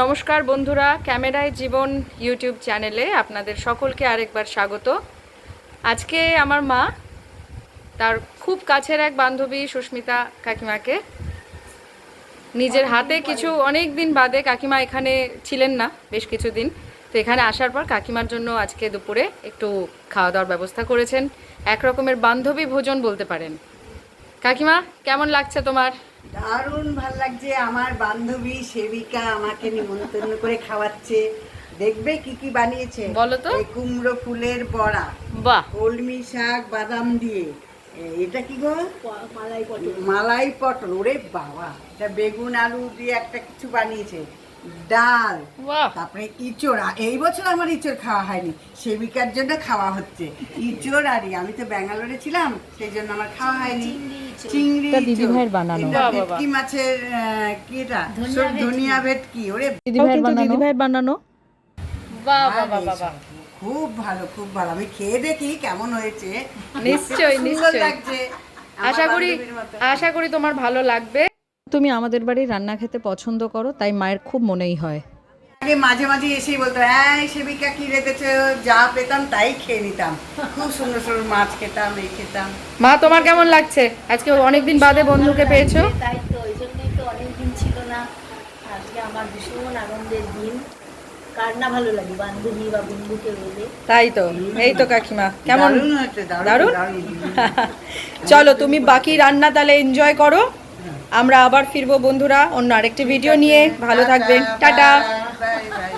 নমস্কার বন্ধুরা, ক্যামেরায় জীবন ইউটিউব চ্যানেলে আপনাদের সকলকে আরেকবার স্বাগত। আজকে আমার মা তার খুব কাছের এক বান্ধবী সুস্মিতা কাকিমাকে নিজের হাতে কিছু অনেক দিন বাদে, কাকিমা এখানে ছিলেন না বেশ কিছুদিন, তো এখানে আসার পর কাকিমার জন্য আজকে দুপুরে একটু খাওয়া দাওয়ার ব্যবস্থা করেছেন। এক রকমের বান্ধবী ভোজন বলতে পারেন। কাকিমা, কেমন লাগছে তোমার? দারুণ ভাল লাগছে। আমার বান্ধবী সেবিকা আমাকে নিমন্ত্রণ করে খাওয়াচ্ছে। দেখবে কি কি বানিয়েছে বলো তো। এই কুমড়ো ফুলের বড়া, বাহ, কলমি শাক বাদাম দিয়ে, এটা কি গো, মালাই পটল। মালাই পটল, ওরে বাবা, এটা বেগুন আলু দিয়ে একটা কিছু বানিয়েছে, ডাল, বাহ, তারপরে ইঁচড়। এই বছর আমার ইঁচড় খাওয়া হয়নি, সেবিকার জন্য খাওয়া হচ্ছে ইঁচড়। আর আমি তো ব্যাঙ্গালোরে ছিলাম, সেই জন্য আমার খাওয়া হয়নি। চিংড়ি, দিদিভাইয়ের বানানো। এটা ভেটকি মাছের কি, এটা ধনিয়া ভেটকি, ওরে দিদিভাইয়ের বানানো। বাহ বাহ বাহ বাহ বাহ, খুব ভালো, খুব ভালো। আমি খেয়ে দেখি কেমন হয়েছে। নিশ্চয়ই সুন্দর নিশ্চয়ই লাগছে। আমার বান্ধবীর মতো। আশা করি তোমার ভালো লাগবে। তুমি আমাদের বাড়ির রান্না খেতে পছন্দ করো, তাই মায়ের খুব মনেই হয়। আগে মাঝে মাঝে এসেই বলতো, হ্যাঁ সেবিকা কি রেখেছে, যা পেতাম তাই খেয়ে নিতাম। খুব সুন্দর সুন্দর মাছ খেতাম, এই খেতাম। মা, তোমার কেমন লাগছে আজকে অনেকদিন বাদে বন্ধুকে পেয়েছো? তাই তো, ওই জন্যই তো অনেকদিন ছিল না। আজকে আমার ভীষণ আনন্দের দিন। কার না ভালো লাগে বান্ধবী বা বন্ধুকে বলে। তাই তো, এই তো কাকিমা কেমন দারুণ হয়েছে, দারুণ। দারুণ। চলো তুমি বাকি রান্না তাহলে এনজয় করো, আমরা আবার ফিরবো বন্ধুরা অন্য আরেকটি ভিডিও নিয়ে। ভালো থাকবেন, টাটা। Bye bye.